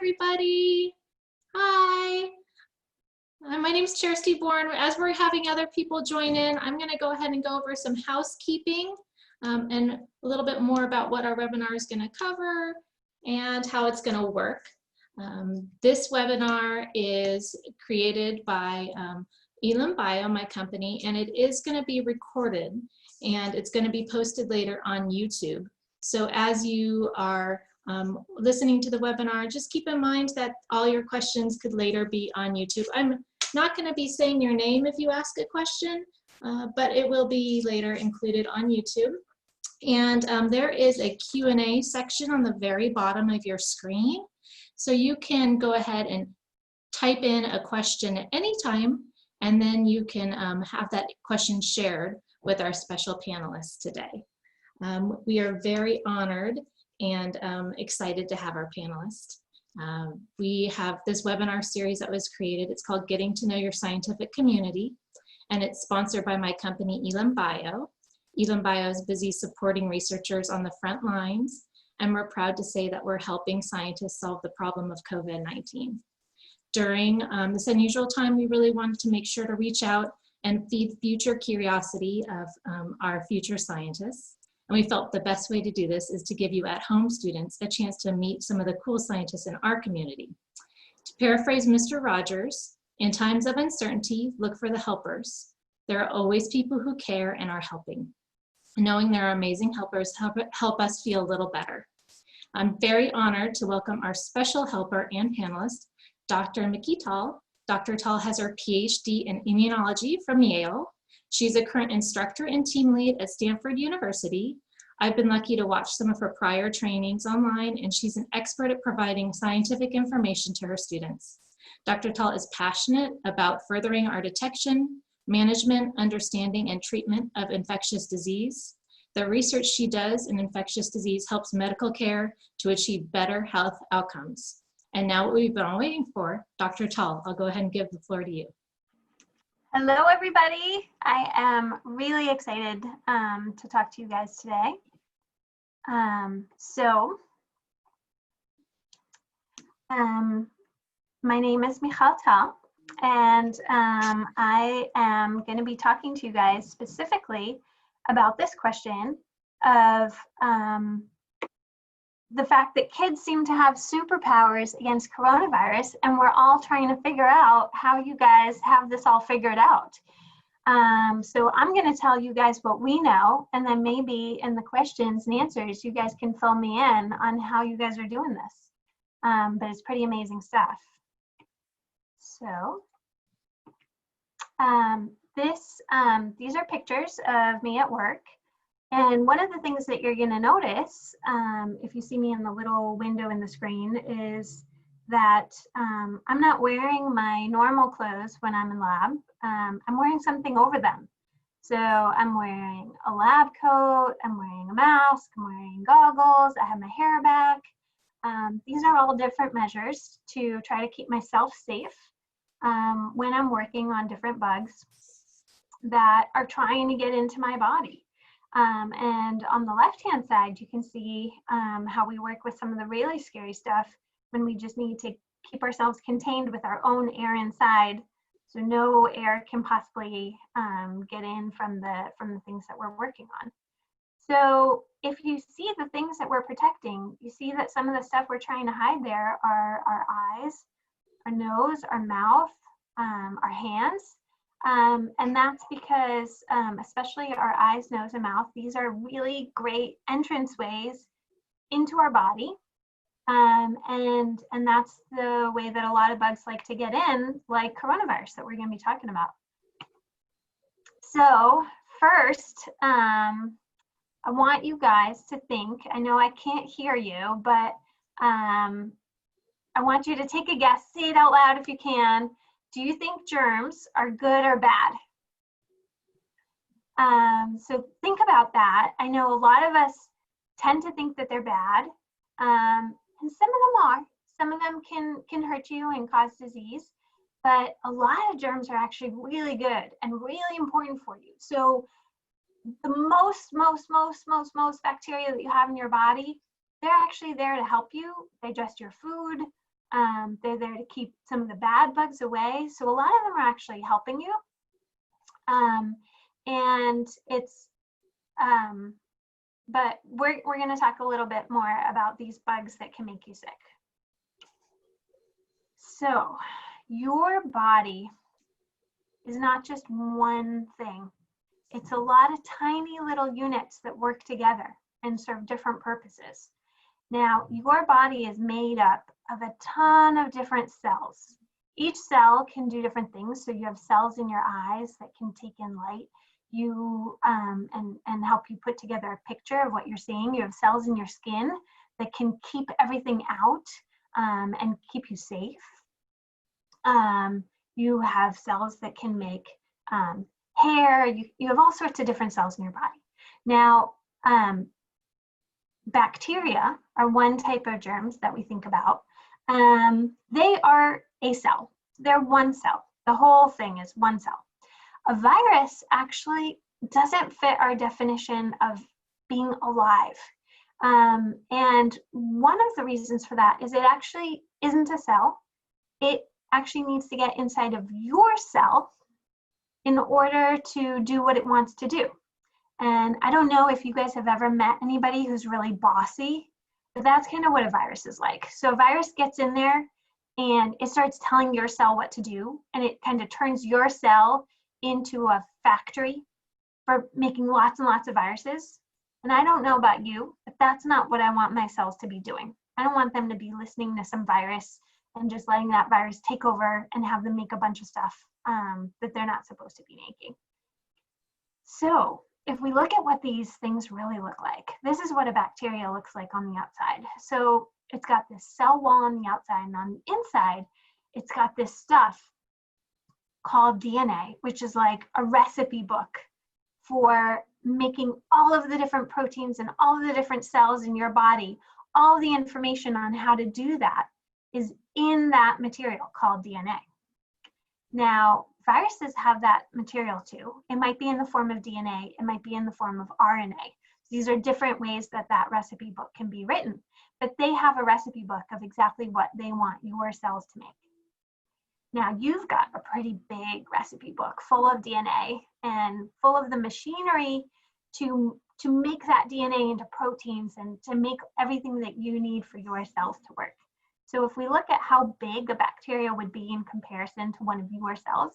everybody. Hi. My name is Charity Bourne. As we're having other people join in, I'm going to go ahead and go over some housekeeping and a little bit more about what our webinar is going to cover and how it's going to work. This webinar is created by Elim Bio, my company, and it is going to be recorded and it's going to be posted later on YouTube. So as you are listening to the webinar, just keep in mind that all your questions could later be on YouTube. I'm not going to be saying your name if you ask a question, but it will be later included on YouTube. And there is a Q&A section on the very bottom of your screen. So you can go ahead and type in a question at any time, and then you can have that question shared with our special panelists today. We are very honored and excited to have our panelists. We have this webinar series that was created. It's called Getting to Know Your Scientific Community, and it's sponsored by my company, Elim Bio. Elim Bio is busy supporting researchers on the front lines, and we're proud to say that we're helping scientists solve the problem of COVID-19. During this unusual time, we really wanted to make sure to reach out and feed future curiosity of our future scientists. And we felt the best way to do this is to give you at-home students a chance to meet some of the cool scientists in our community. To paraphrase Mr. Rogers, in times of uncertainty, look for the helpers. There are always people who care and are helping. Knowing there are amazing helpers help us feel a little better. I'm very honored to welcome our special helper and panelist, Dr. Michal Tal. Dr. Tal has her PhD in Immunology from Yale. She's a current instructor and team lead at Stanford University. I've been lucky to watch some of her prior trainings online, and she's an expert at providing scientific information to her students. Dr. Tal is passionate about furthering our detection, management, understanding, and treatment of infectious disease. The research she does in infectious disease helps medical care to achieve better health outcomes. And now what we've been all waiting for, Dr. Tal, I'll go ahead and give the floor to you. Hello, everybody. I am really excited to talk to you guys today. My name is Michal Tal, and I am going to be talking to you guys specifically about this question of the fact that kids seem to have superpowers against coronavirus, and we're all trying to figure out how you guys have this all figured out. So I'm going to tell you guys what we know, and then maybe in the questions and answers, you guys can fill me in on how you guys are doing this. But it's pretty amazing stuff. So these are pictures of me at work. And one of the things that you're going to notice, if you see me in the little window in the screen, is that I'm not wearing my normal clothes when I'm in lab. I'm wearing something over them. So I'm wearing a lab coat, I'm wearing a mask, I'm wearing goggles, I have my hair back. These are all different measures to try to keep myself safe when I'm working on different bugs that are trying to get into my body. And on the left-hand side, you can see how we work with some of the really scary stuff when we just need to keep ourselves contained with our own air inside, so no air can possibly get in from the things that we're working on. So if you see the things that we're protecting, you see that some of the stuff we're trying to hide there are our eyes, our nose, our mouth, our hands. And that's because, especially our eyes, nose, and mouth, these are really great entrance ways into our body. And that's the way that a lot of bugs like to get in, like coronavirus that we're going to be talking about. So first, I want you guys to think, I know I can't hear you, but I want you to take a guess, say it out loud if you can. Do you think germs are good or bad? So think about that. I know a lot of us tend to think that they're bad, and some of them are. Some of them can hurt you and cause disease, but a lot of germs are actually really good and really important for you. So the most bacteria that you have in your body, they're actually there to help you digest your food, They're there to keep some of the bad bugs away. So a lot of them are actually helping you. And it's, but we're going to talk a little bit more about these bugs that can make you sick. So your body is not just one thing. It's a lot of tiny little units that work together and serve different purposes. Now, your body is made up of a ton of different cells. Each cell can do different things. So you have cells in your eyes that can take in light, and help you put together a picture of what you're seeing. You have cells in your skin that can keep everything out and keep you safe. You have cells that can make hair. You have all sorts of different cells in your body. Now, bacteria are one type of germs that we think about. They are a cell. They're one cell. The whole thing is one cell. A virus actually doesn't fit our definition of being alive. And one of the reasons for that is it actually isn't a cell. It actually needs to get inside of your cell in order to do what it wants to do. And I don't know if you guys have ever met anybody who's really bossy, but that's kind of what a virus is like. So a virus gets in there and it starts telling your cell what to do, and it kind of turns your cell into a factory for making lots and lots of viruses. And I don't know about you, but that's not what I want my cells to be doing. I don't want them to be listening to some virus and just letting that virus take over and have them make a bunch of stuff that they're not supposed to be making. So if we look at what these things really look like, this is what a bacteria looks like on the outside. So it's got this cell wall on the outside, and on the inside, it's got this stuff called DNA, which is like a recipe book for making all of the different proteins and all of the different cells in your body. All the information on how to do that is in that material called DNA. Now, viruses have that material too. It might be in the form of DNA, it might be in the form of RNA. These are different ways that that recipe book can be written, but they have a recipe book of exactly what they want your cells to make. Now, you've got a pretty big recipe book full of DNA and full of the machinery to make that DNA into proteins and to make everything that you need for your cells to work. So if we look at how big a bacteria would be in comparison to one of your cells,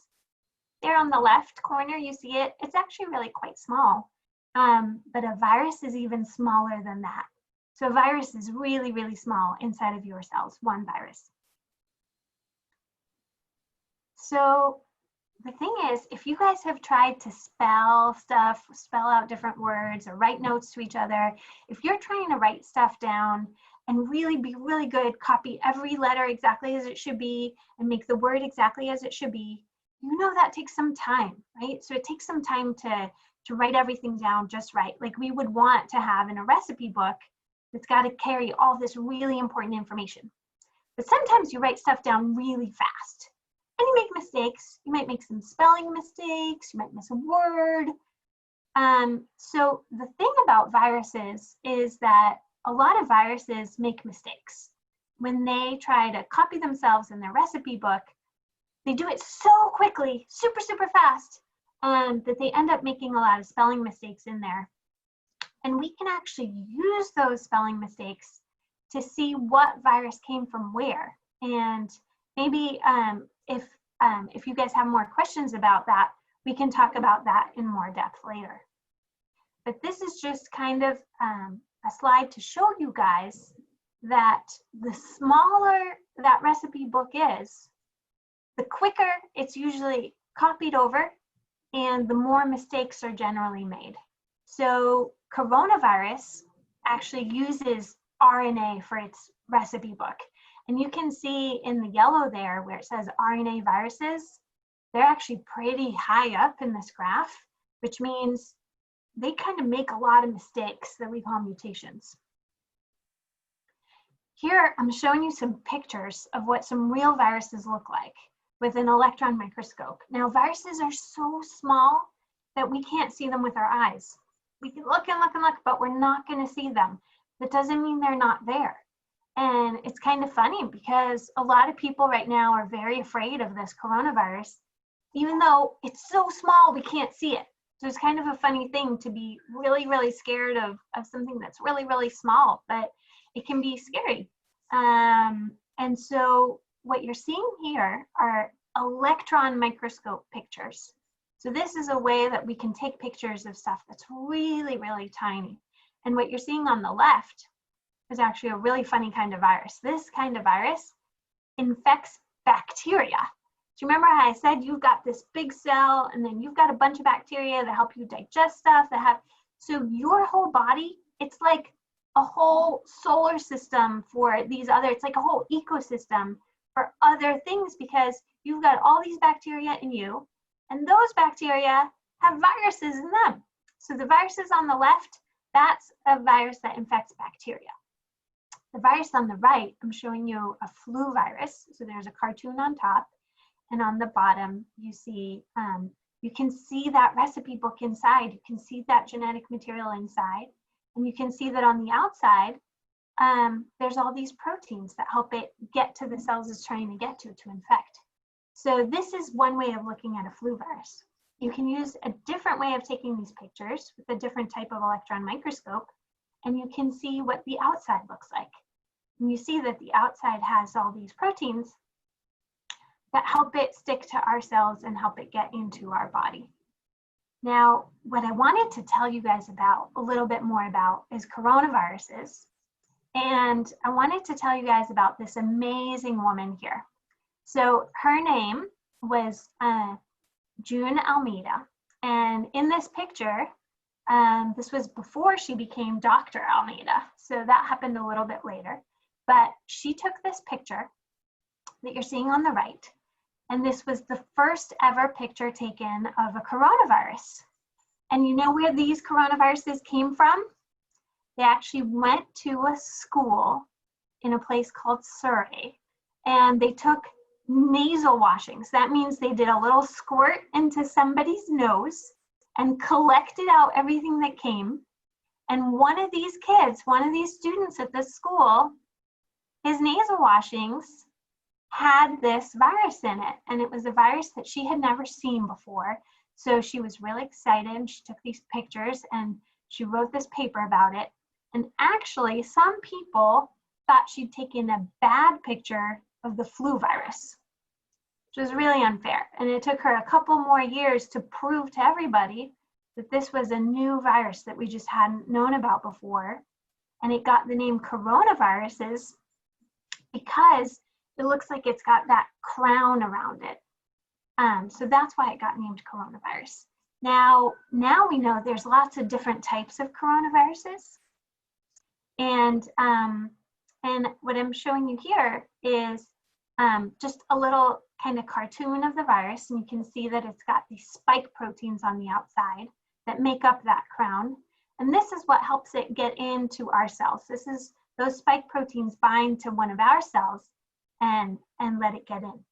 there on the left corner, you see it, it's actually really quite small. But a virus is even smaller than that. So a virus is really, really small inside of your cells, one virus. So the thing is, if you guys have tried to spell stuff, spell out different words or write notes to each other, if you're trying to write stuff down and really be really good, copy every letter exactly as it should be and make the word exactly as it should be, you know that takes some time, right? So it takes some time to write everything down just right. Like we would want to have in a recipe book that's got to carry all this really important information. But sometimes you write stuff down really fast and you make mistakes. You might make some spelling mistakes, you might miss a word. So the thing about viruses is that a lot of viruses make mistakes. When they try to copy themselves in their recipe book, they do it so quickly, super, super fast, that they end up making a lot of spelling mistakes in there. And we can actually use those spelling mistakes to see what virus came from where. And maybe if you guys have more questions about that, we can talk about that in more depth later. But this is just kind of a slide to show you guys that the smaller that recipe book is, the quicker it's usually copied over and the more mistakes are generally made. So coronavirus actually uses RNA for its recipe book. And you can see in the yellow there where it says RNA viruses, they're actually pretty high up in this graph, which means they kind of make a lot of mistakes that we call mutations. Here, I'm showing you some pictures of what some real viruses look like with an electron microscope. Now, viruses are so small that we can't see them with our eyes. We can look and look and look, but we're not going to see them. That doesn't mean they're not there. And it's kind of funny because a lot of people right now are very afraid of this coronavirus, even though it's so small we can't see it. So it's kind of a funny thing to be really, really scared of something that's really, really small, but it can be scary. And so what you're seeing here are electron microscope pictures. So this is a way that we can take pictures of stuff that's really, really tiny. And what you're seeing on the left is actually a really funny kind of virus. This kind of virus infects bacteria. Do you remember how I said you've got this big cell and then you've got a bunch of bacteria that help you digest stuff, so your whole body, it's like a whole solar system for these other, it's like a whole ecosystem for other things, because you've got all these bacteria in you, and those bacteria have viruses in them. So the viruses on the left, that's a virus that infects bacteria. The virus on the right, I'm showing you a flu virus. So there's a cartoon on top, and on the bottom, you see, you can see that recipe book inside. You can see that genetic material inside, and you can see that on the outside, there's all these proteins that help it get to the cells it's trying to get to infect. So this is one way of looking at a flu virus. You can use a different way of taking these pictures with a different type of electron microscope, and you can see what the outside looks like. And you see that the outside has all these proteins that help it stick to our cells and help it get into our body. Now, what I wanted to tell you guys about, a little bit more about, is coronaviruses. And I wanted to tell you guys about this amazing woman here. So her name was Jun Almeida. And in this picture, this was before she became Dr. Almeida. So that happened a little bit later. But she took this picture that you're seeing on the right. And this was the first ever picture taken of a coronavirus. And you know where these coronaviruses came from? They actually went to a school in a place called Surrey, and they took nasal washings. That means they did a little squirt into somebody's nose and collected out everything that came. And one of these kids, one of these students at this school, his nasal washings had this virus in it, and it was a virus that she had never seen before. So she was really excited. She took these pictures and she wrote this paper about it. And actually, some people thought she'd taken a bad picture of the flu virus, which was really unfair. And it took her a couple more years to prove to everybody that this was a new virus that we just hadn't known about before. And it got the name coronaviruses because it looks like it's got that crown around it. So that's why it got named coronavirus. Now we know there's lots of different types of coronaviruses. And what I'm showing you here is just a little kind of cartoon of the virus. And you can see that it's got these spike proteins on the outside that make up that crown. And this is what helps it get into our cells. Those spike proteins bind to one of our cells and let it get in.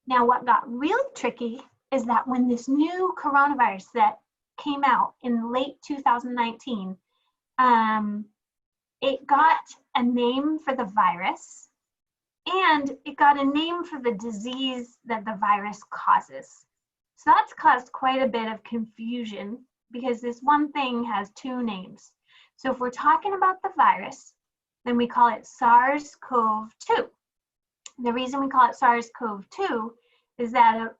Now, what got really tricky is that when this new coronavirus that came out in late 2019, it got a name for the virus, and it got a name for the disease that the virus causes. So that's caused quite a bit of confusion because this one thing has two names. So if we're talking about the virus, then we call it SARS-CoV-2. The reason we call it SARS-CoV-2 is that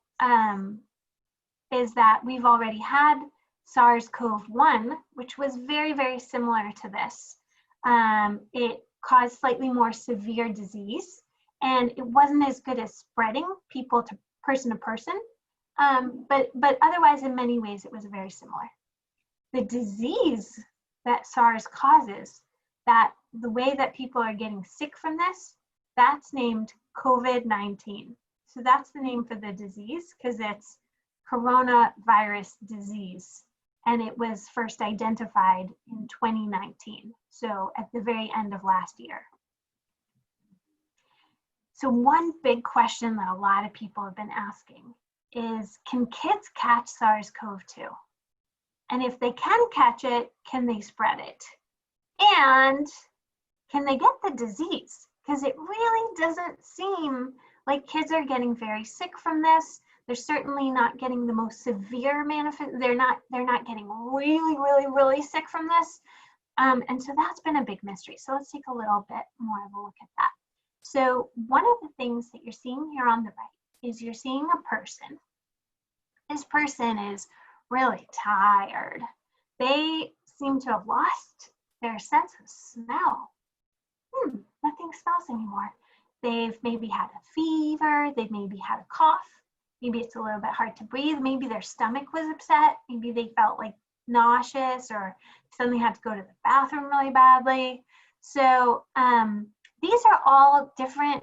we've already had SARS-CoV-1, which was very, very similar to this. It caused slightly more severe disease, and it wasn't as good as spreading people to person, but otherwise in many ways it was very similar. The disease that SARS causes, that the way that people are getting sick from this, that's named COVID-19. So that's the name for the disease because it's coronavirus disease. And it was first identified in 2019, so at the very end of last year. So one big question that a lot of people have been asking is, can kids catch SARS-CoV-2? And if they can catch it, can they spread it? And can they get the disease? because it really doesn't seem like kids are getting very sick from this. They're certainly not getting the most severe they're not getting really, really, really sick from this. And so that's been a big mystery. So let's take a little bit more of a look at that. So one of the things that you're seeing here on the right is you're seeing a person. This person is really tired. They seem to have lost their sense of smell. Nothing smells anymore. They've maybe had a fever, they've maybe had a cough, maybe it's a little bit hard to breathe, maybe their stomach was upset, maybe they felt like nauseous or suddenly had to go to the bathroom really badly. So these are all different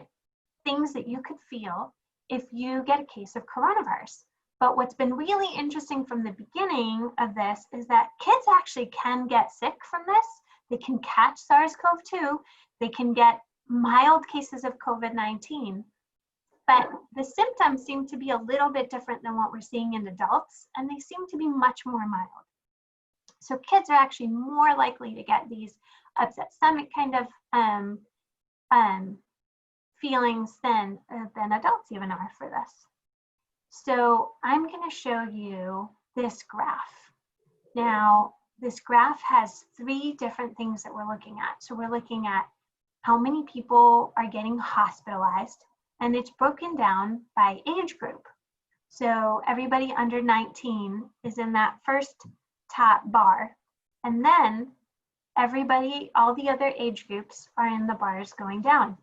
things that you could feel if you get a case of coronavirus. But what's been really interesting from the beginning of this is that kids actually can get sick from this. They can catch SARS-CoV-2. They can get mild cases of COVID-19. But the symptoms seem to be a little bit different than what we're seeing in adults, and they seem to be much more mild. So kids are actually more likely to get these upset stomach kind of feelings than adults even are for this. So I'm going to show you this graph. Now, this graph has 3 different things that we're looking at. So we're looking at how many people are getting hospitalized, and it's broken down by age group. So everybody under 19 is in that first top bar, and then everybody, all the other age groups are in the bars going down.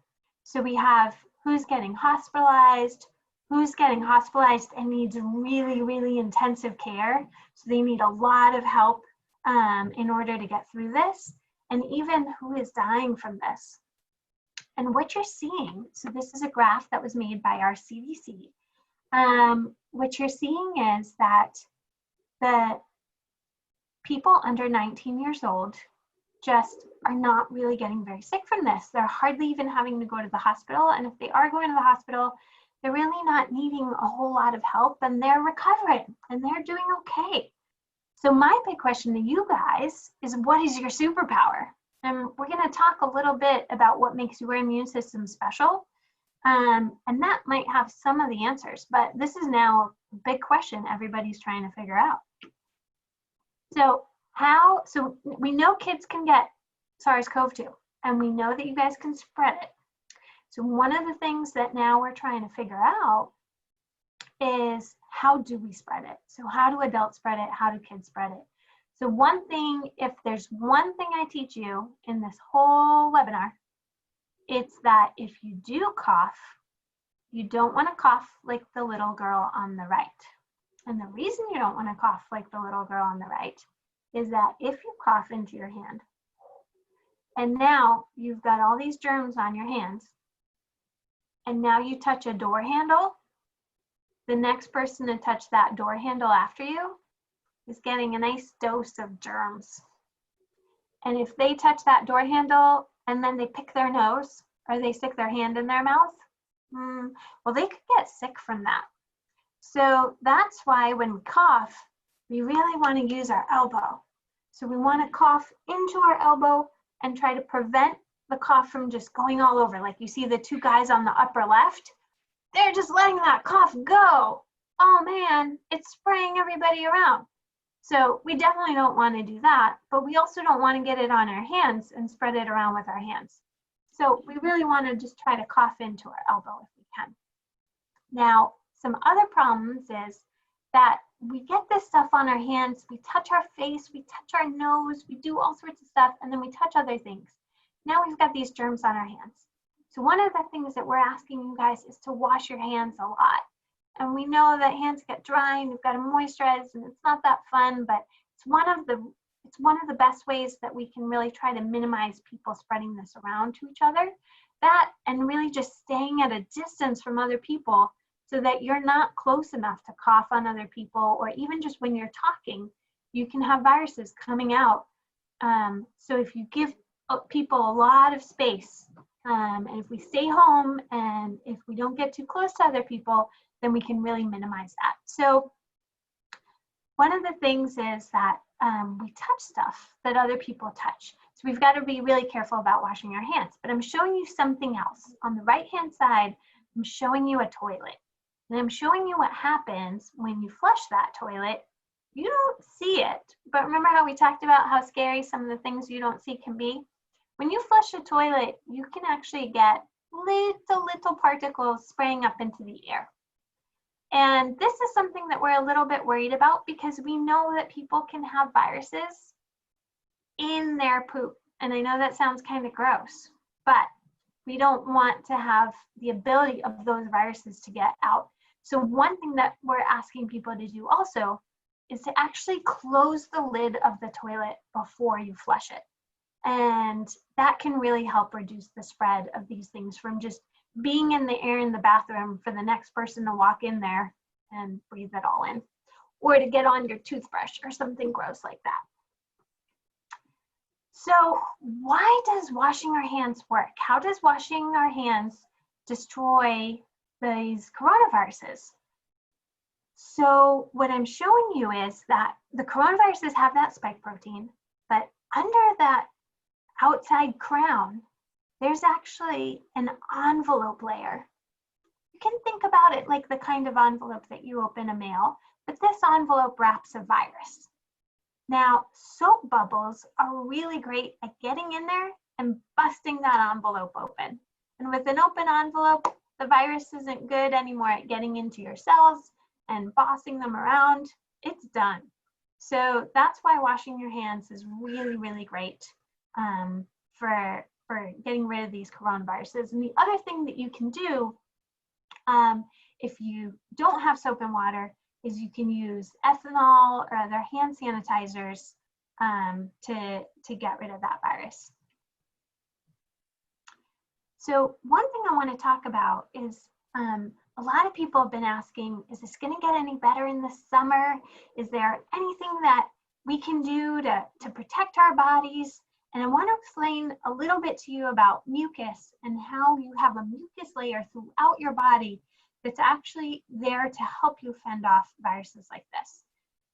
So we have who's getting hospitalized and needs really, really intensive care. So they need a lot of help in order to get through this, and even who is dying from this. And what you're seeing, so this is a graph that was made by our CDC. What you're seeing is that the people under 19 years old just are not really getting very sick from this. They're hardly even having to go to the hospital. And if they are going to the hospital, they're really not needing a whole lot of help, and they're recovering and they're doing okay. So my big question to you guys is, what is your superpower? And we're going to talk a little bit about what makes your immune system special. And that might have some of the answers, but this is now a big question everybody's trying to figure out. So we know kids can get SARS-CoV-2, and we know that you guys can spread it. So one of the things that now we're trying to figure out is, how do we spread it? So how do adults spread it? How do kids spread it? So one thing, if there's one thing I teach you in this whole webinar, it's that if you do cough, you don't want to cough like the little girl on the right. And the reason you don't want to cough like the little girl on the right is that if you cough into your hand, and now you've got all these germs on your hands, and now you touch a door handle, the next person to touch that door handle after you is getting a nice dose of germs. And if they touch that door handle and then they pick their nose or they stick their hand in their mouth, well, they could get sick from that. So that's why when we cough, we really want to use our elbow. So we want to cough into our elbow and try to prevent the cough from just going all over. Like you see the 2 guys on the upper left, they're just letting that cough go. Oh man, it's spraying everybody around. So we definitely don't want to do that, but we also don't want to get it on our hands and spread it around with our hands. So we really want to just try to cough into our elbow if we can. Now, some other problems is that we get this stuff on our hands, we touch our face, we touch our nose, we do all sorts of stuff, and then we touch other things. Now we've got these germs on our hands. So one of the things that we're asking you guys is to wash your hands a lot. And we know that hands get dry and you've got to moisturize, and it's not that fun, but it's one of the best ways that we can really try to minimize people spreading this around to each other. That, and really just staying at a distance from other people so that you're not close enough to cough on other people, or even just when you're talking, you can have viruses coming out. So if you give people a lot of space, and if we stay home and if we don't get too close to other people, then we can really minimize that. So one of the things is that we touch stuff that other people touch. So we've got to be really careful about washing our hands. But I'm showing you something else. On the right-hand side, I'm showing you a toilet. And I'm showing you what happens when you flush that toilet. You don't see it, but remember how we talked about how scary some of the things you don't see can be? When you flush a toilet, you can actually get little particles spraying up into the air. And this is something that we're a little bit worried about because we know that people can have viruses in their poop. And I know that sounds kind of gross, but we don't want to have the ability of those viruses to get out. So one thing that we're asking people to do also is to actually close the lid of the toilet before you flush it. And that can really help reduce the spread of these things from just being in the air in the bathroom for the next person to walk in there and breathe it all in, or to get on your toothbrush or something gross like that. So why does washing our hands work? How does washing our hands destroy these coronaviruses? So what I'm showing you is that the coronaviruses have that spike protein, but under that outside crown, there's actually an envelope layer. You can think about it like the kind of envelope that you open a mail, but this envelope wraps a virus. Now, soap bubbles are really great at getting in there and busting that envelope open. And with an open envelope, the virus isn't good anymore at getting into your cells and bossing them around. It's done. So that's why washing your hands is really, really great for getting rid of these coronaviruses. And the other thing that you can do if you don't have soap and water is you can use ethanol or other hand sanitizers to get rid of that virus. So one thing I want to talk about is a lot of people have been asking, is this going to get any better in the summer? Is there anything that we can do to protect our bodies? And I want to explain a little bit to you about mucus and how you have a mucus layer throughout your body that's actually there to help you fend off viruses like this.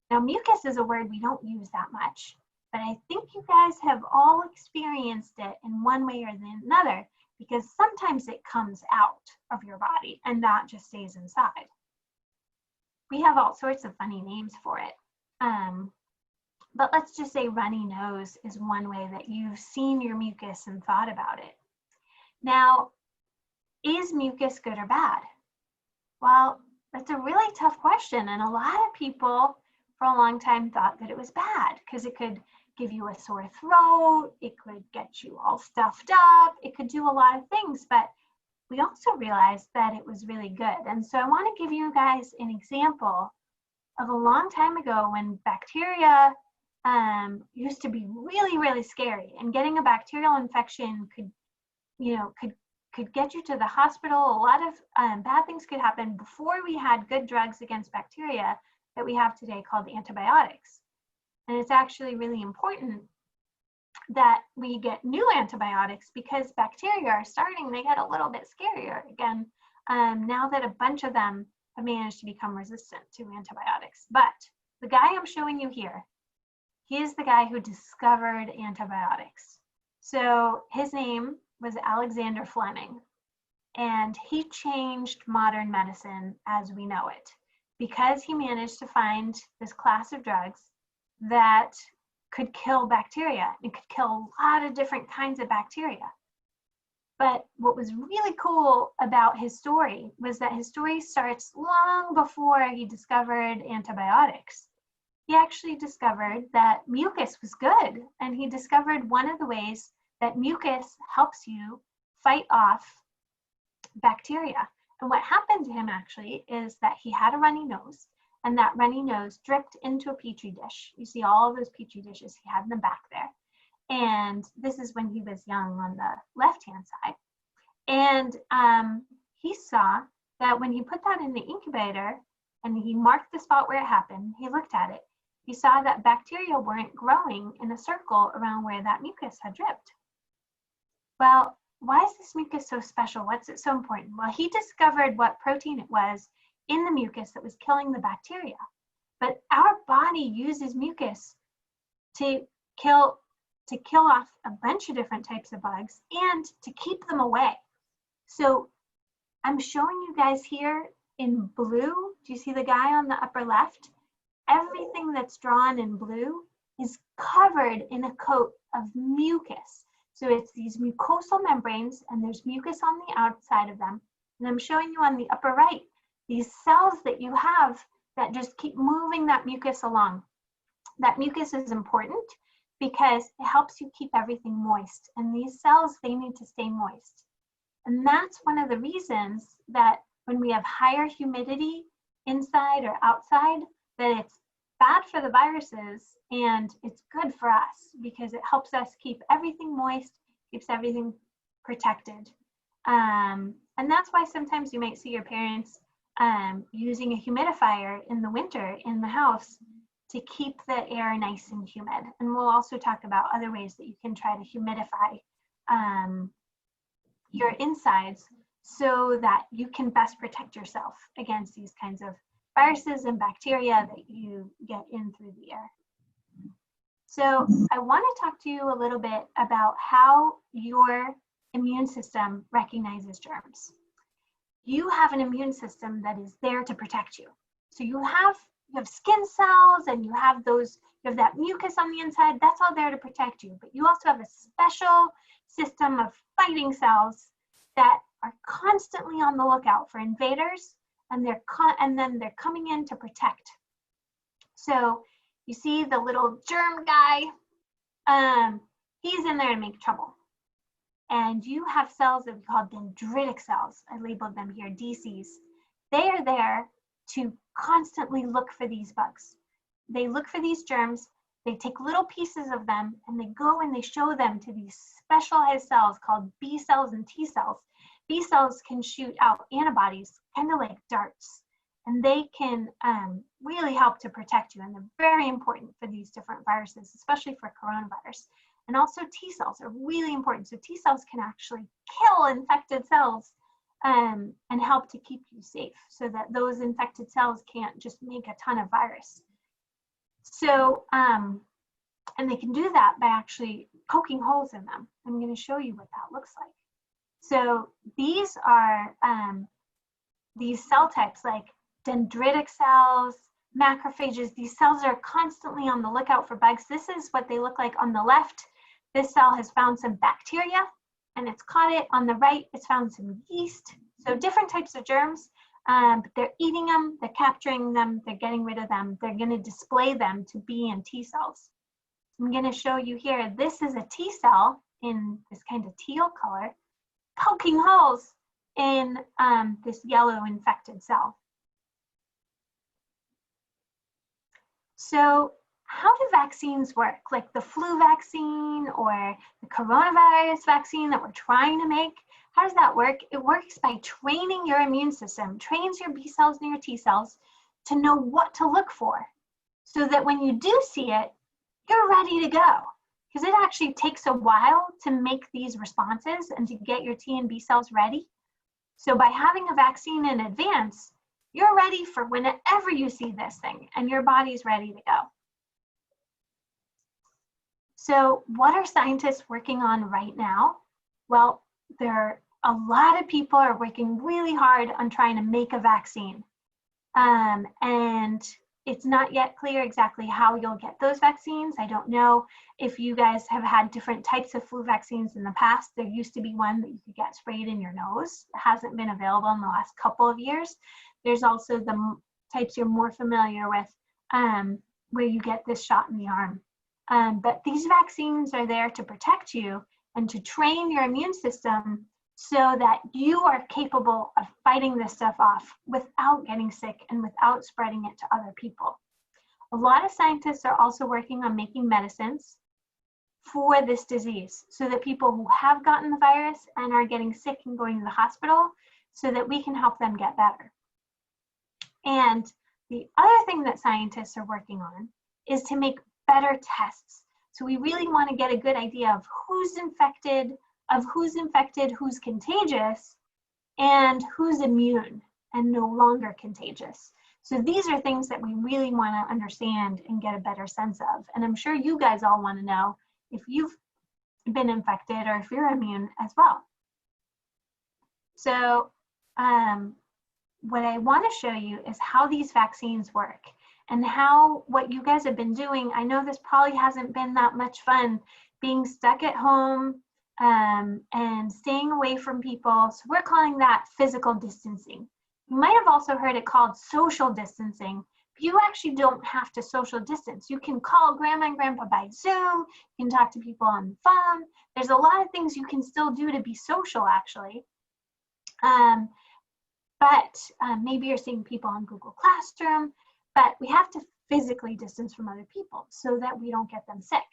Now, mucus is a word we don't use that much, but I think you guys have all experienced it in one way or another, because sometimes it comes out of your body and not just stays inside. We have all sorts of funny names for it. But let's just say runny nose is one way that you've seen your mucus and thought about it. Now, is mucus good or bad? Well, that's a really tough question. And a lot of people for a long time thought that it was bad because it could give you a sore throat, it could get you all stuffed up, it could do a lot of things, but we also realized that it was really good. And so I want to give you guys an example of a long time ago when bacteria used to be really, really scary, and getting a bacterial infection could get you to the hospital. A lot of bad things could happen before we had good drugs against bacteria that we have today called antibiotics. And it's actually really important that we get new antibiotics because bacteria are starting to get a little bit scarier again now that a bunch of them have managed to become resistant to antibiotics. But the guy I'm showing you here, he is the guy who discovered antibiotics. So his name was Alexander Fleming, and he changed modern medicine as we know it because he managed to find this class of drugs that could kill bacteria and could kill a lot of different kinds of bacteria. But what was really cool about his story was that his story starts long before he discovered antibiotics. He actually discovered that mucus was good, and he discovered one of the ways that mucus helps you fight off bacteria. And what happened to him actually is that he had a runny nose, and that runny nose dripped into a petri dish. You see all of those petri dishes he had in the back there. And this is when he was young on the left-hand side. And he saw that when he put that in the incubator and he marked the spot where it happened, he looked at it, he saw that bacteria weren't growing in a circle around where that mucus had dripped. Well, why is this mucus so special? What's it so important? Well, he discovered what protein it was in the mucus that was killing the bacteria. But our body uses mucus to kill to kill off a bunch of different types of bugs and to keep them away. So I'm showing you guys here in blue. Do you see the guy on the upper left? Everything that's drawn in blue is covered in a coat of mucus. So it's these mucosal membranes, and there's mucus on the outside of them. And I'm showing you on the upper right, these cells that you have that just keep moving that mucus along. That mucus is important because it helps you keep everything moist. And these cells, they need to stay moist. And that's one of the reasons that when we have higher humidity inside or outside, that it's bad for the viruses and it's good for us because it helps us keep everything moist, keeps everything protected. And that's why sometimes you might see your parents using a humidifier in the winter in the house to keep the air nice and humid. And we'll also talk about other ways that you can try to humidify your insides so that you can best protect yourself against these kinds of viruses and bacteria that you get in through the air. So I want to talk to you a little bit about how your immune system recognizes germs. You have an immune system that is there to protect you. So you have skin cells and you have that mucus on the inside, that's all there to protect you. But you also have a special system of fighting cells that are constantly on the lookout for invaders, and then they're coming in to protect. So you see the little germ guy, he's in there to make trouble. And you have cells that we call dendritic cells. I labeled them here, DCs. They are there to constantly look for these bugs. They look for these germs, they take little pieces of them, and they go and they show them to these specialized cells called B cells and T cells. B cells can shoot out antibodies, kind of like darts, and they can really help to protect you, and they're very important for these different viruses, especially for coronavirus. And also T cells are really important. So T cells can actually kill infected cells and help to keep you safe so that those infected cells can't just make a ton of virus. So, and they can do that by actually poking holes in them. I'm going to show you what that looks like. So these are these cell types like dendritic cells, macrophages. These cells are constantly on the lookout for bugs. This is what they look like on the left. This cell has found some bacteria and it's caught it. On the right, it's found some yeast. So different types of germs, but they're eating them, they're capturing them, they're getting rid of them. They're going to display them to B and T cells. I'm going to show you here, this is a T cell in this kind of teal color, poking holes in this yellow infected cell. So how do vaccines work? Like the flu vaccine or the coronavirus vaccine that we're trying to make, how does that work? It works by training your immune system, trains your B cells and your T cells to know what to look for so that when you do see it, you're ready to go. Because it actually takes a while to make these responses and to get your T and B cells ready. So by having a vaccine in advance, you're ready for whenever you see this thing and your body's ready to go. So what are scientists working on right now? Well, a lot of people are working really hard on trying to make a vaccine. And it's not yet clear exactly how you'll get those vaccines. I don't know if you guys have had different types of flu vaccines in the past. There used to be one that you could get sprayed in your nose. It hasn't been available in the last couple of years. There's also the types you're more familiar with where you get this shot in the arm. But these vaccines are there to protect you and to train your immune system so that you are capable of fighting this stuff off without getting sick and without spreading it to other people. A lot of scientists are also working on making medicines for this disease so that people who have gotten the virus and are getting sick and going to the hospital so that we can help them get better. And the other thing that scientists are working on is to make better tests. So we really want to get a good idea of who's infected, who's contagious, and who's immune and no longer contagious. So these are things that we really want to understand and get a better sense of. And I'm sure you guys all want to know if you've been infected or if you're immune as well. So what I want to show you is how these vaccines work and how what you guys have been doing. I know this probably hasn't been that much fun, being stuck at home and staying away from people. So we're calling that physical distancing. You might have also heard it called social distancing, but you actually don't have to social distance. You can call grandma and grandpa by Zoom, you can talk to people on the phone. There's a lot of things you can still do to be social, actually. But maybe you're seeing people on Google Classroom, but we have to physically distance from other people so that we don't get them sick.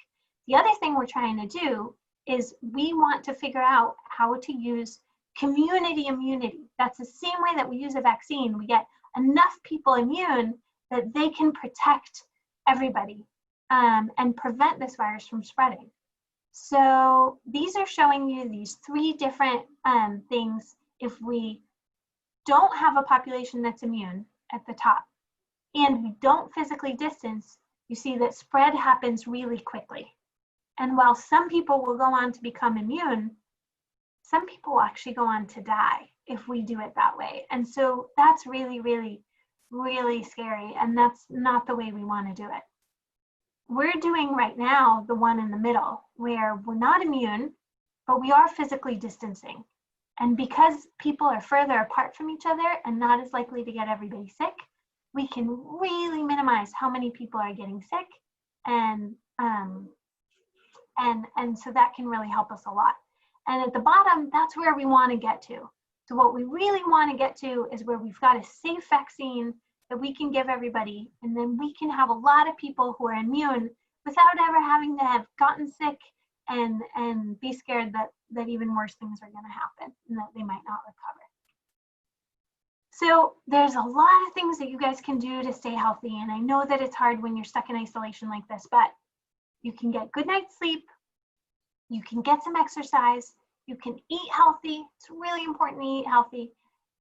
The other thing we're trying to do is we want to figure out how to use community immunity. That's the same way that we use a vaccine. We get enough people immune that they can protect everybody and prevent this virus from spreading. So these are showing you these three different things. If we don't have a population that's immune at the top and we don't physically distance, you see that spread happens really quickly. And while some people will go on to become immune, some people will actually go on to die if we do it that way. And so that's really, really, really scary. And that's not the way we want to do it. We're doing right now the one in the middle where we're not immune, but we are physically distancing. And because people are further apart from each other and not as likely to get everybody sick, we can really minimize how many people are getting sick. And so that can really help us a lot. And at the bottom, that's where we want to get to. So what we really want to get to is where we've got a safe vaccine that we can give everybody, and then we can have a lot of people who are immune without ever having to have gotten sick and be scared that even worse things are going to happen and that they might not recover. So there's a lot of things that you guys can do to stay healthy, and I know that it's hard when you're stuck in isolation like this, but you can get good night's sleep, you can get some exercise, you can eat healthy. It's really important to eat healthy,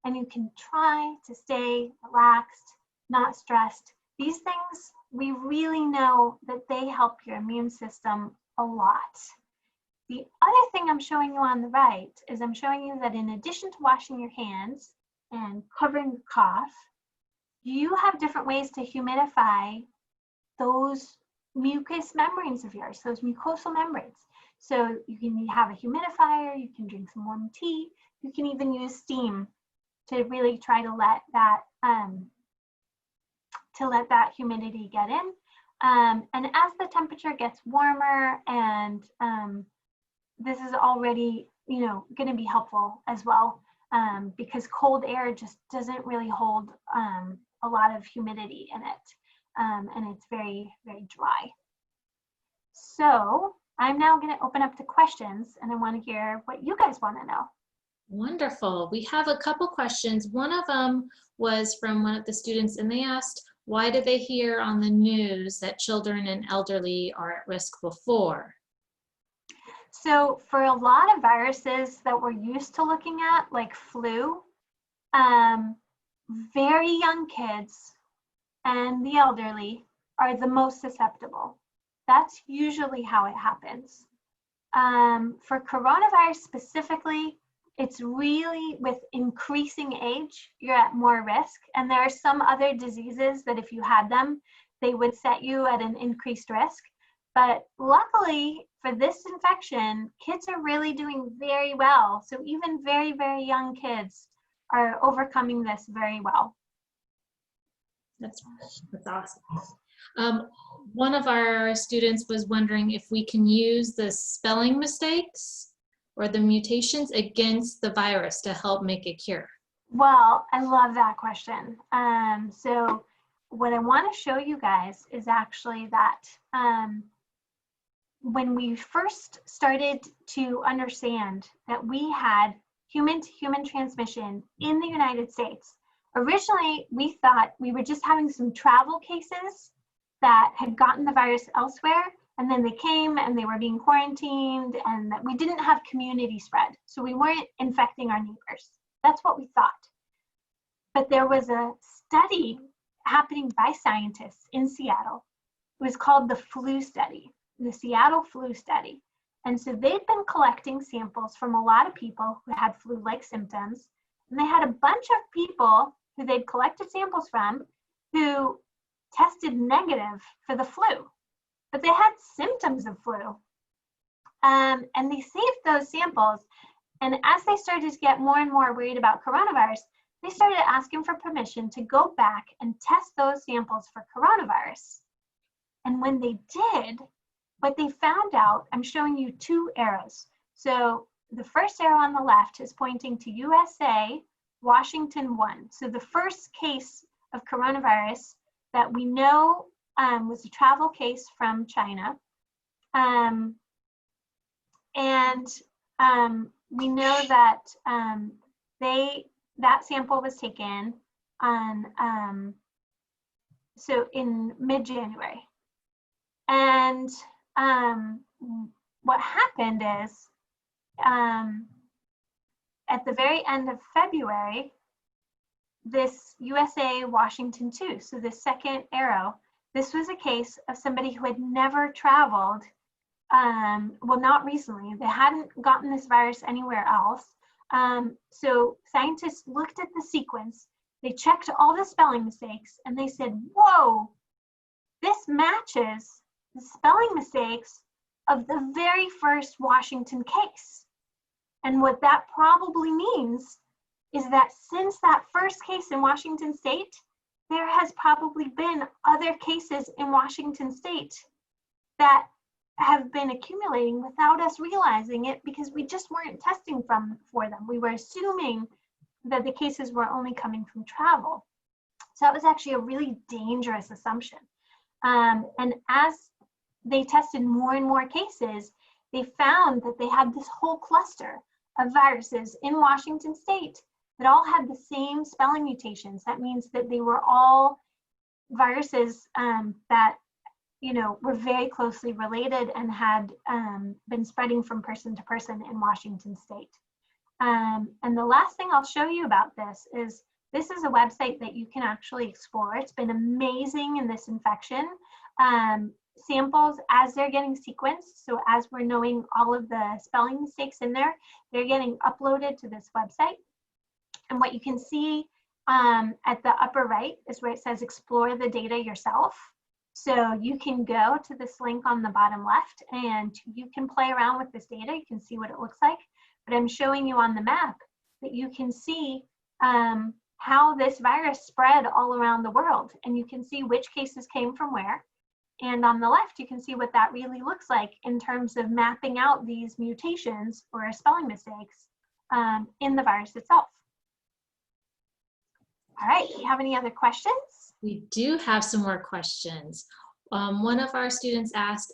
and you can try to stay relaxed, not stressed. These things, we really know that they help your immune system a lot. The other thing I'm showing you on the right is I'm showing you that in addition to washing your hands and covering the cough, you have different ways to humidify those mucous membranes of yours, those mucosal membranes. So you can have a humidifier, you can drink some warm tea, you can even use steam to really try to let that humidity get in. And as the temperature gets warmer, and this is already, going to be helpful as well, because cold air just doesn't really hold a lot of humidity in it, and it's very, very dry. So I'm now going to open up to questions, and I want to hear what you guys want to know. Wonderful. We have a couple questions. One of them was from one of the students, and they asked, why did they hear on the news that children and elderly are at risk before? So for a lot of viruses that we're used to looking at, like flu, very young kids and the elderly are the most susceptible. That's usually how it happens. For coronavirus specifically, it's really with increasing age, you're at more risk. And there are some other diseases that if you had them, they would set you at an increased risk. But luckily for this infection, kids are really doing very well. So even very, very young kids are overcoming this very well. That's awesome. One of our students was wondering if we can use the spelling mistakes or the mutations against the virus to help make a cure. Well, I love that question. So what I want to show you guys is actually that when we first started to understand that we had human-to-human transmission in the United States, originally we thought we were just having some travel cases that had gotten the virus elsewhere, and then they came and they were being quarantined, and that we didn't have community spread. So we weren't infecting our neighbors. That's what we thought. But there was a study happening by scientists in Seattle. It was called the flu study. the Seattle flu study. And so they'd been collecting samples from a lot of people who had flu-like symptoms. And they had a bunch of people who they'd collected samples from who tested negative for the flu, but they had symptoms of flu. And they saved those samples. And as they started to get more and more worried about coronavirus, they started asking for permission to go back and test those samples for coronavirus. And when they did, what they found out, I'm showing you two arrows. So the first arrow on the left is pointing to USA, Washington 1. So the first case of coronavirus that we know was a travel case from China. We know that that sample was taken on so in mid-January. And what happened is at the very end of February, this USA Washington 2, so the second arrow, this was a case of somebody who had never traveled, well, not recently. They hadn't gotten this virus anywhere else. So scientists looked at the sequence, they checked all the spelling mistakes, and they said, whoa, this matches the spelling mistakes of the very first Washington case. And what that probably means is that since that first case in Washington state, there has probably been other cases in Washington state that have been accumulating without us realizing it because we just weren't testing for them. We were assuming that the cases were only coming from travel. So that was actually a really dangerous assumption. And as they tested more and more cases, they found that they had this whole cluster of viruses in Washington state that all had the same spelling mutations. That means that they were all viruses that were very closely related and had been spreading from person to person in Washington state. And the last thing I'll show you about this is a website that you can actually explore. It's been amazing in this infection. Samples, as they're getting sequenced, so as we're knowing all of the spelling mistakes in there, they're getting uploaded to this website. And what you can see at the upper right is where it says explore the data yourself. So you can go to this link on the bottom left and you can play around with this data. You can see what it looks like. But I'm showing you on the map that you can see how this virus spread all around the world. And you can see which cases came from where. And on the left, you can see what that really looks like in terms of mapping out these mutations or spelling mistakes in the virus itself. All right, do you have any other questions? We do have some more questions. One of our students asked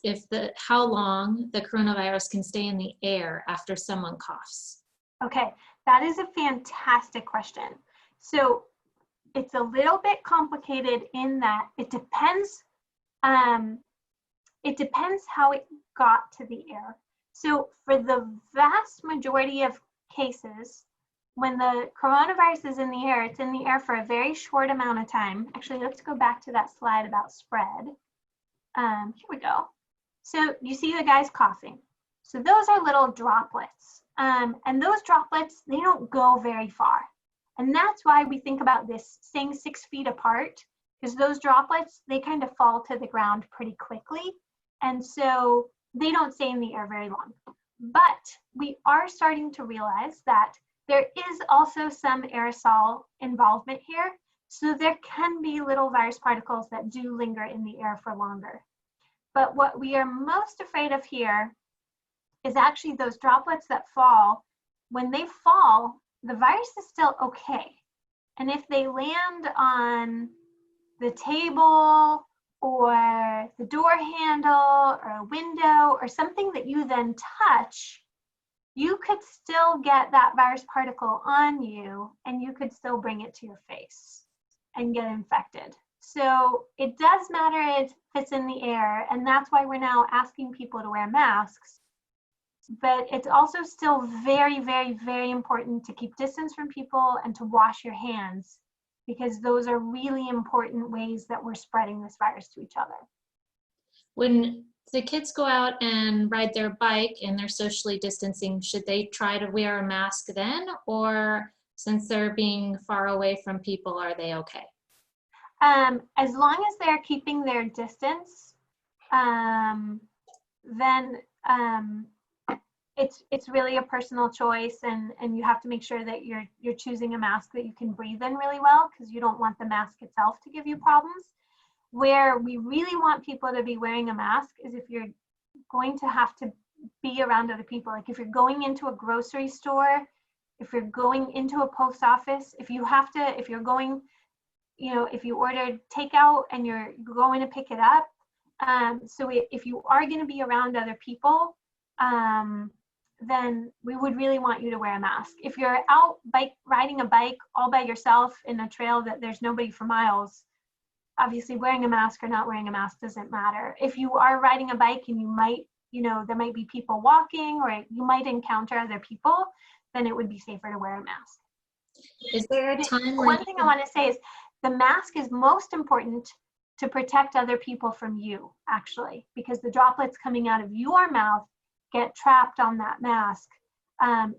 how long the coronavirus can stay in the air after someone coughs. Okay, that is a fantastic question. So it's a little bit complicated in that it depends how it got to the air. So for the vast majority of cases, when the coronavirus is in the air, it's in the air for a very short amount of time. Actually, let's go back to that slide about spread. Here we go. So you see the guys coughing. So those are little droplets. And those droplets, they don't go very far. And that's why we think about this staying 6 feet apart, because those droplets, they kind of fall to the ground pretty quickly. And so they don't stay in the air very long. But we are starting to realize that there is also some aerosol involvement here. So there can be little virus particles that do linger in the air for longer. But what we are most afraid of here is actually those droplets that fall. When they fall, the virus is still okay. And if they land on the table or the door handle or a window or something that you then touch, you could still get that virus particle on you and you could still bring it to your face and get infected. So it does matter if it's in the air, and that's why we're now asking people to wear masks. But it's also still very, very, very important to keep distance from people and to wash your hands, because those are really important ways that we're spreading this virus to each other. When the kids go out and ride their bike and they're socially distancing, should they try to wear a mask then? Or since they're being far away from people, are they okay? As long as they're keeping their distance, then it's really a personal choice, and you have to make sure that you're choosing a mask that you can breathe in really well, because you don't want the mask itself to give you problems. Where we really want people to be wearing a mask is if you're going to have to be around other people. Like if you're going into a grocery store, if you're going into a post office, if you're going, if you ordered takeout and you're going to pick it up. So if you are going to be around other people, then we would really want you to wear a mask. If you're out riding a bike all by yourself in a trail that there's nobody for miles, obviously wearing a mask or not wearing a mask doesn't matter. If you are riding a bike and you might, there might be people walking or you might encounter other people, then it would be safer to wear a mask. Is there a time One thing I want to say is the mask is most important to protect other people from you, actually, because the droplets coming out of your mouth get trapped on that mask.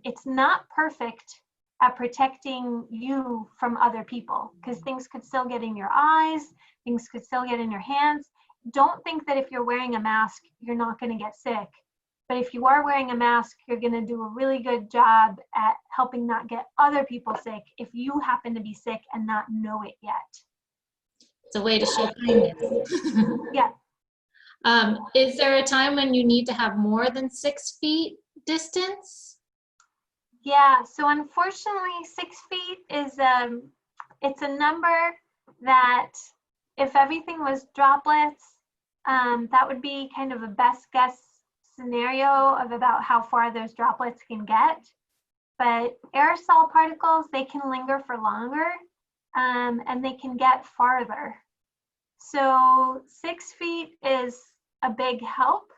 It's not perfect at protecting you from other people, because things could still get in your eyes, things could still get in your hands. Don't think that if you're wearing a mask, you're not going to get sick. But if you are wearing a mask, you're going to do a really good job at helping not get other people sick if you happen to be sick and not know it yet. It's a way to show kindness. Yeah. Is there a time when you need to have more than 6 feet distance? Yeah, so unfortunately 6 feet is it's a number that if everything was droplets, that would be kind of a best guess scenario of about how far those droplets can get. But aerosol particles, they can linger for longer, and they can get farther. So 6 feet is a big help.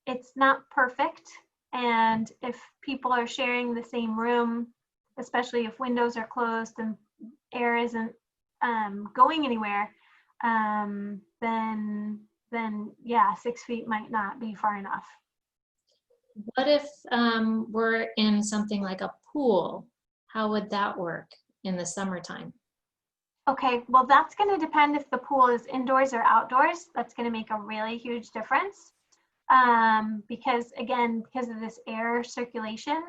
It's not perfect. And if people are sharing the same room, especially if windows are closed and air isn't going anywhere, then yeah, 6 feet might not be far enough. What if we're in something like a pool? How would that work in the summertime? Okay, well, that's going to depend if the pool is indoors or outdoors. That's going to make a really huge difference. Because again, because of this air circulation,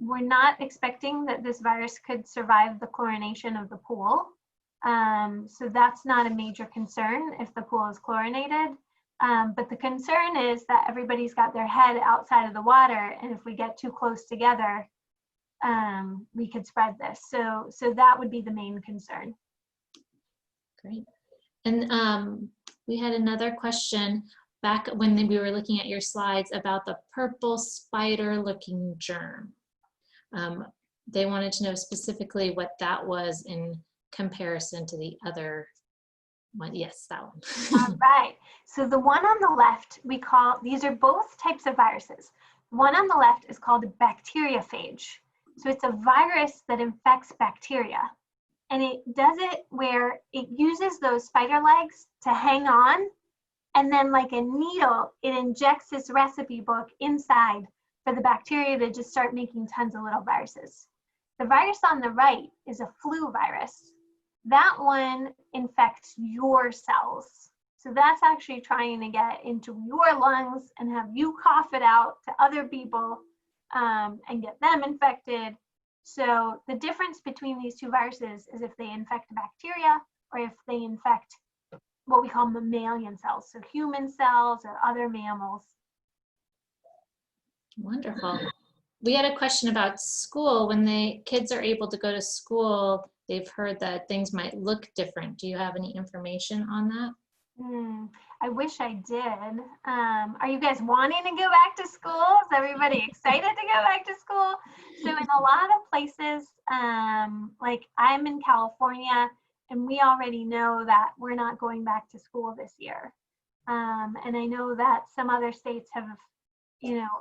we're not expecting that this virus could survive the chlorination of the pool. So that's not a major concern if the pool is chlorinated. But the concern is that everybody's got their head outside of the water, and if we get too close together, we could spread this. So that would be the main concern. Great. And we had another question back when we were looking at your slides about the purple spider-looking germ. They wanted to know specifically what that was in comparison to the other one. Yes, that one. All right. So the one on the left, these are both types of viruses. The one on the left is called a bacteriophage. So it's a virus that infects bacteria. And it does it where it uses those spider legs to hang on. And then like a needle, it injects this recipe book inside for the bacteria to just start making tons of little viruses. The virus on the right is a flu virus. That one infects your cells. So that's actually trying to get into your lungs and have you cough it out to other people and get them infected. So the difference between these two viruses is if they infect bacteria or if they infect what we call mammalian cells, so human cells or other mammals. Wonderful. We had a question about school. When the kids are able to go to school, they've heard that things might look different. Do you have any information on that? I wish I did. Are you guys wanting to go back to school? Is everybody excited to go back to school? So in a lot of places, like I'm in California, and we already know that we're not going back to school this year. And I know that some other states have,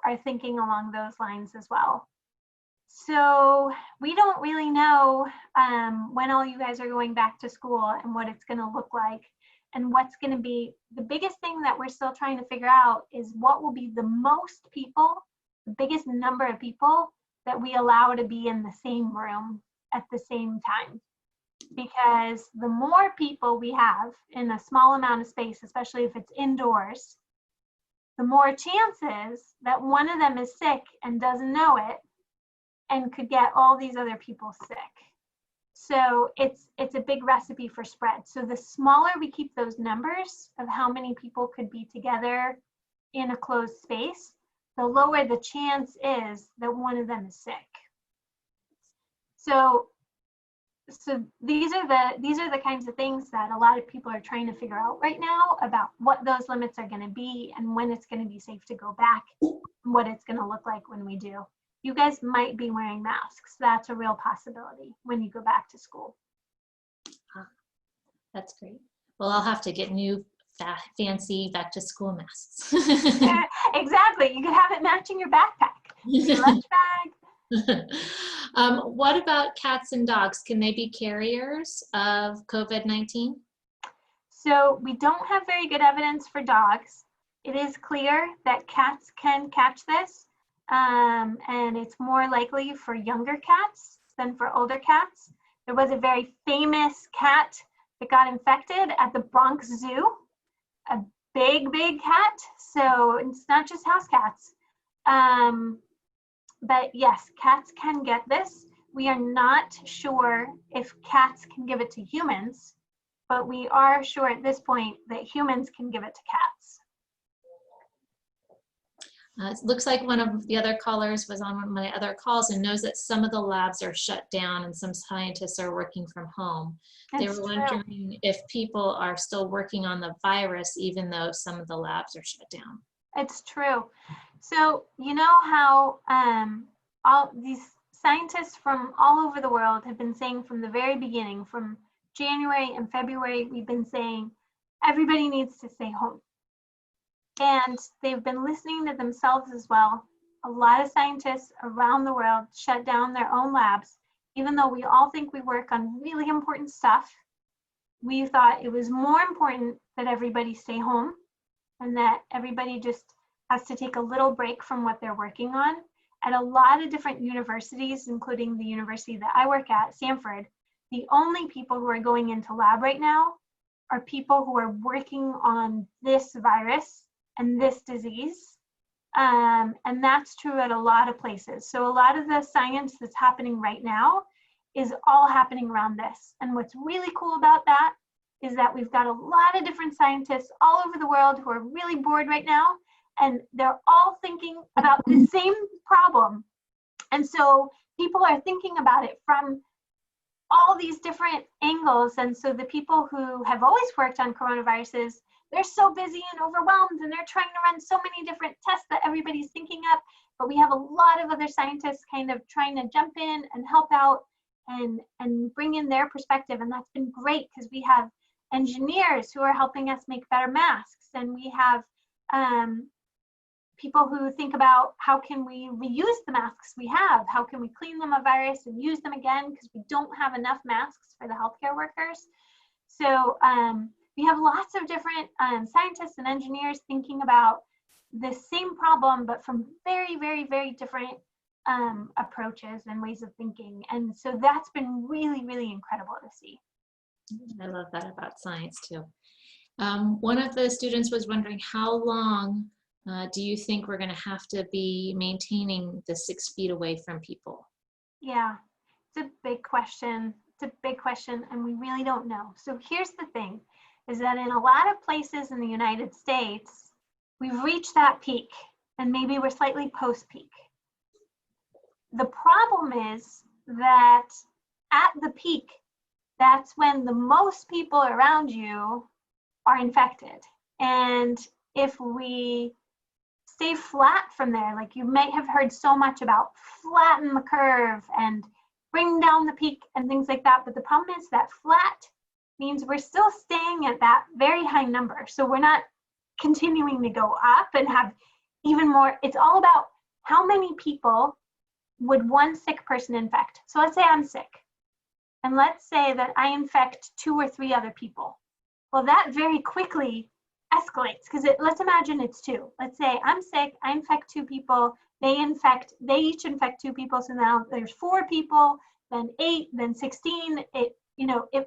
are thinking along those lines as well. So we don't really know when all you guys are going back to school and what it's going to look like. And what's going to be the biggest thing that we're still trying to figure out is what will be the most people, the biggest number of people that we allow to be in the same room at the same time. Because the more people we have in a small amount of space, especially if it's indoors, the more chances that one of them is sick and doesn't know it and could get all these other people sick. So it's a big recipe for spread. So the smaller we keep those numbers of how many people could be together in a closed space, the lower the chance is that one of them is sick. So these are the kinds of things that a lot of people are trying to figure out right now about what those limits are going to be and when it's going to be safe to go back, and what it's going to look like when we do. You guys might be wearing masks. That's a real possibility when you go back to school. That's great. Well, I'll have to get new fancy back to school masks. Exactly. You could have it matching your backpack, your lunch bag. What about cats and dogs? Can they be carriers of COVID-19? So we don't have very good evidence for dogs. It is clear that cats can catch this. And it's more likely for younger cats than for older cats. There was a very famous cat that got infected at the Bronx Zoo, a big cat. So it's not just house cats. But yes, cats can get this. We are not sure if cats can give it to humans, but we are sure at this point that humans can give it to cats. It looks like one of the other callers was on one of my other calls and knows that some of the labs are shut down and some scientists are working from home. They were wondering if people are still working on the virus even though some of the labs are shut down. It's true. So you know how all these scientists from all over the world have been saying from the very beginning, from January and February, we've been saying everybody needs to stay home. And they've been listening to themselves as well. A lot of scientists around the world shut down their own labs. Even though we all think we work on really important stuff, we thought it was more important that everybody stay home and that everybody just has to take a little break from what they're working on. At a lot of different universities, including the university that I work at, Stanford, the only people who are going into lab right now are people who are working on this virus and this disease. And that's true at a lot of places. So a lot of the science that's happening right now is all happening around this. And what's really cool about that is that we've got a lot of different scientists all over the world who are really bored right now, and they're all thinking about the same problem. And so people are thinking about it from all these different angles. And so the people who have always worked on coronaviruses, they're so busy and overwhelmed, and they're trying to run so many different tests that everybody's thinking up. But we have a lot of other scientists kind of trying to jump in and help out and bring in their perspective. And that's been great because we have engineers who are helping us make better masks. And we have people who think about how can we reuse the masks we have? How can we clean them of virus and use them again? Because we don't have enough masks for the healthcare workers. So we have lots of different scientists and engineers thinking about the same problem, but from very, very, very different approaches and ways of thinking. And so that's been really, really incredible to see. I love that about science too. One of the students was wondering how long do you think we're going to have to be maintaining the 6 feet away from people? Yeah, it's a big question. It's a big question, and we really don't know. So here's the thing, is that in a lot of places in the United States, we've reached that peak, and maybe we're slightly post-peak. The problem is that at the peak, that's when the most people around you are infected. And if we stay flat from there, like you might have heard so much about flatten the curve and bring down the peak and things like that. But the problem is that flat means we're still staying at that very high number. So we're not continuing to go up and have even more. It's all about how many people would one sick person infect. So let's say I'm sick. And let's say that I infect 2 or 3 other people. Well, that very quickly escalates because let's imagine it's two. Let's say I'm sick, I infect two people, they each infect two people. So now there's 4 people, then 8, then 16. It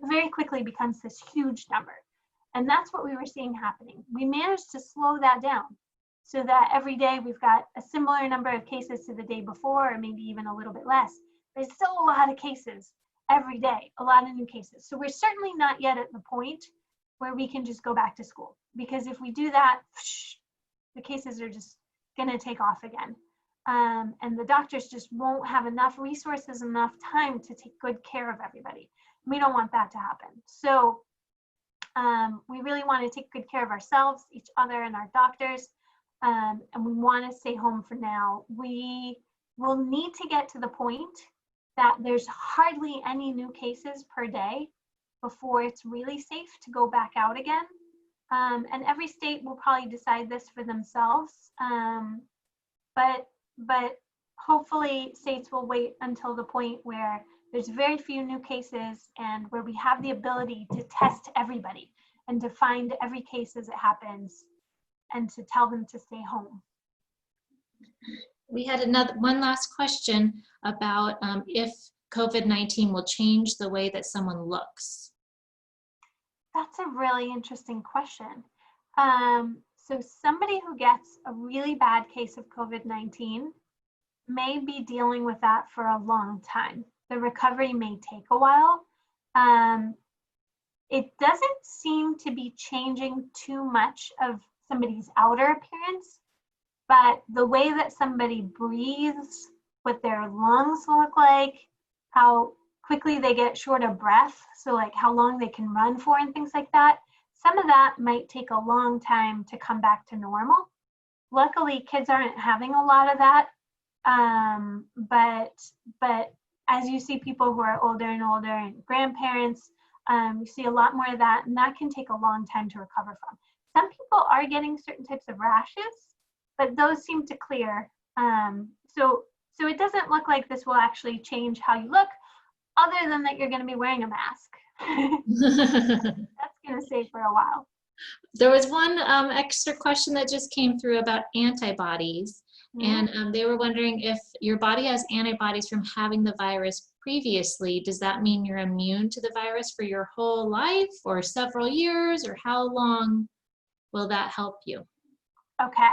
very quickly becomes this huge number. And that's what we were seeing happening. We managed to slow that down so that every day we've got a similar number of cases to the day before, or maybe even a little bit less. There's still a lot of cases every day, a lot of new cases. So we're certainly not yet at the point where we can just go back to school, because if we do that, the cases are just going to take off again. And the doctors just won't have enough resources, enough time to take good care of everybody. We don't want that to happen. So we really want to take good care of ourselves, each other, and our doctors. And we want to stay home for now. We will need to get to the point that there's hardly any new cases per day before it's really safe to go back out again. And every state will probably decide this for themselves. But hopefully states will wait until the point where there's very few new cases and where we have the ability to test everybody and to find every case as it happens and to tell them to stay home. We had one last question about if COVID-19 will change the way that someone looks. That's a really interesting question. So somebody who gets a really bad case of COVID-19 may be dealing with that for a long time. The recovery may take a while. It doesn't seem to be changing too much of somebody's outer appearance, but the way that somebody breathes, what their lungs look like, how quickly they get short of breath, so like how long they can run for and things like that, some of that might take a long time to come back to normal. Luckily, kids aren't having a lot of that, but as you see people who are older and older and grandparents, you see a lot more of that, and that can take a long time to recover from. Some people are getting certain types of rashes, but those seem to clear. So it doesn't look like this will actually change how you look, other than that you're going to be wearing a mask. That's going to stay for a while. There was one extra question that just came through about antibodies. And they were wondering if your body has antibodies from having the virus previously, does that mean you're immune to the virus for your whole life or several years, or how long will that help you? Okay.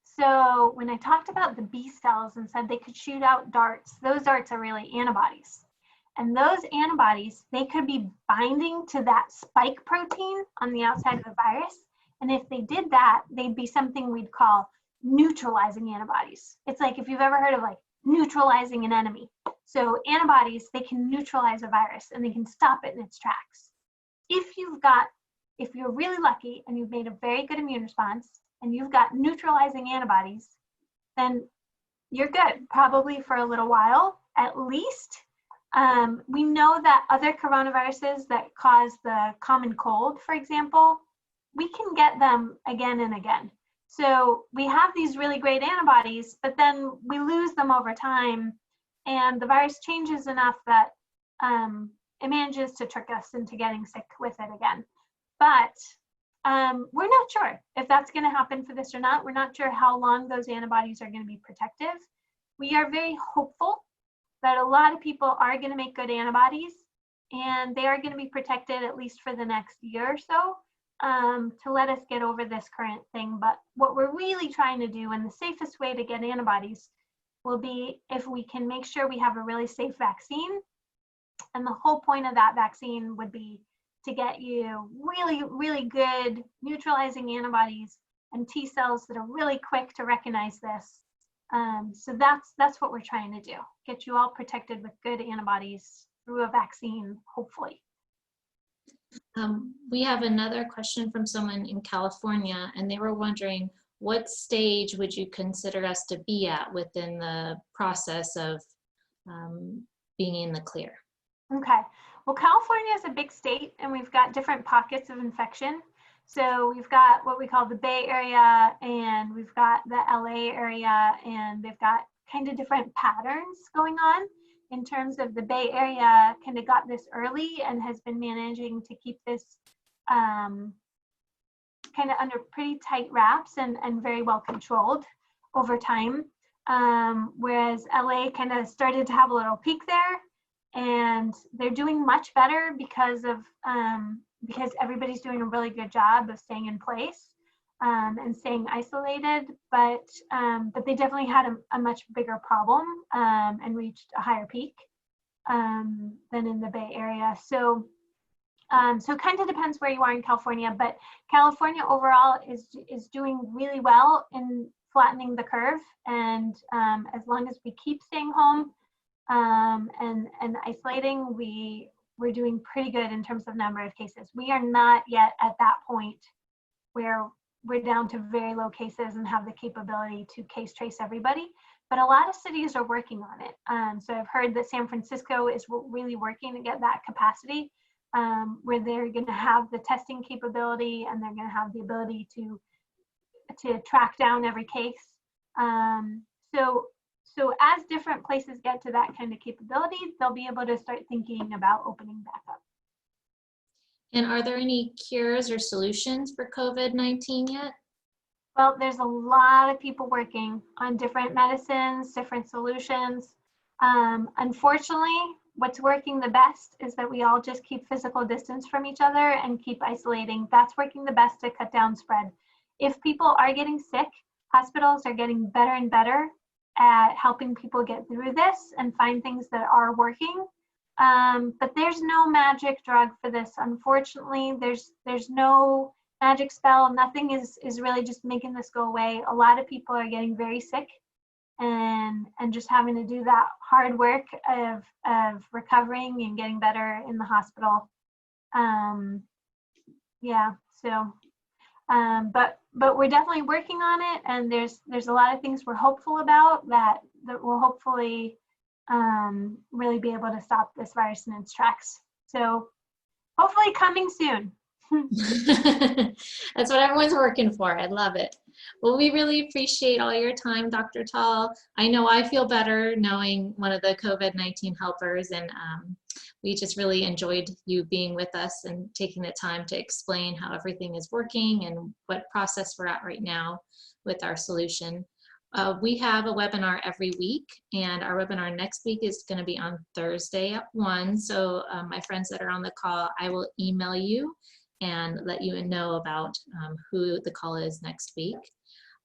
So when I talked about the B cells and said they could shoot out darts, those darts are really antibodies. And those antibodies, they could be binding to that spike protein on the outside of the virus. And if they did that, they'd be something we'd call neutralizing antibodies. It's like if you've ever heard of like neutralizing an enemy. So antibodies, they can neutralize a virus and they can stop it in its tracks. If you're really lucky and you've made a very good immune response and you've got neutralizing antibodies, then you're good, probably for a little while at least. We know that other coronaviruses that cause the common cold, for example, we can get them again and again. So we have these really great antibodies, but then we lose them over time, and the virus changes enough that it manages to trick us into getting sick with it again. But we're not sure if that's going to happen for this or not. We're not sure how long those antibodies are going to be protective. We are very hopeful that a lot of people are going to make good antibodies, and they are going to be protected at least for the next year or so. To let us get over this current thing. But what we're really trying to do, and the safest way to get antibodies, will be if we can make sure we have a really safe vaccine. And the whole point of that vaccine would be to get you really, really good neutralizing antibodies and T cells that are really quick to recognize this. So that's what we're trying to do, get you all protected with good antibodies through a vaccine, hopefully. We have another question from someone in California, and they were wondering, what stage would you consider us to be at within the process of being in the clear? Okay, well, California is a big state, and we've got different pockets of infection. So we've got what we call the Bay Area, and we've got the LA area, and they've got kind of different patterns going on. In terms of the Bay Area, kind of got this early and has been managing to keep this kind of under pretty tight wraps and very well controlled over time. Whereas LA kind of started to have a little peak there, and they're doing much better because everybody's doing a really good job of staying in place and staying isolated. But they definitely had a much bigger problem and reached a higher peak than in the Bay Area. So it kind of depends where you are in California, but California overall is doing really well in flattening the curve. And as long as we keep staying home and isolating, we're doing pretty good in terms of number of cases. We are not yet at that point where we're down to very low cases and have the capability to case trace everybody, but a lot of cities are working on it. So I've heard that San Francisco is really working to get that capacity, where they're going to have the testing capability and they're going to have the ability to track down every case. So as different places get to that kind of capability, they'll be able to start thinking about opening back up. And are there any cures or solutions for COVID-19 yet? Well, there's a lot of people working on different medicines, different solutions. Unfortunately, what's working the best is that we all just keep physical distance from each other and keep isolating. That's working the best to cut down spread. If people are getting sick, hospitals are getting better and better at helping people get through this and find things that are working. But there's no magic drug for this. Unfortunately, there's no magic spell. Nothing is really just making this go away. A lot of people are getting very sick and just having to do that hard work of recovering and getting better in the hospital. Yeah, so but we're definitely working on it, and there's a lot of things we're hopeful about that will hopefully really be able to stop this virus in its tracks. So hopefully coming soon. That's what everyone's working for. I love it. Well, we really appreciate all your time, Dr. Tal. I know I feel better knowing one of the COVID-19 helpers, and we just really enjoyed you being with us and taking the time to explain how everything is working and what process we're at right now with our solution. We have a webinar every week, and our webinar next week is going to be on Thursday at 1. So my friends that are on the call, I will email you and let you know about who the call is next week.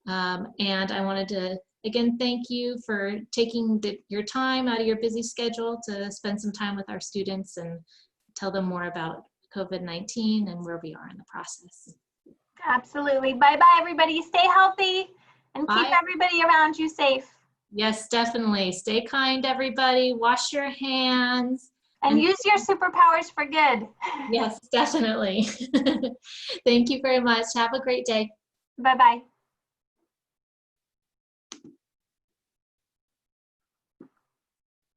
And I wanted to, again, thank you for taking your time out of your busy schedule to spend some time with our students and tell them more about COVID-19 and where we are in the process. Absolutely. Bye-bye, everybody. Stay healthy and keep everybody around you safe. Yes, definitely. Stay kind, everybody. Wash your hands. And use your superpowers for good. Yes, definitely. Thank you very much. Have a great day. Bye-bye.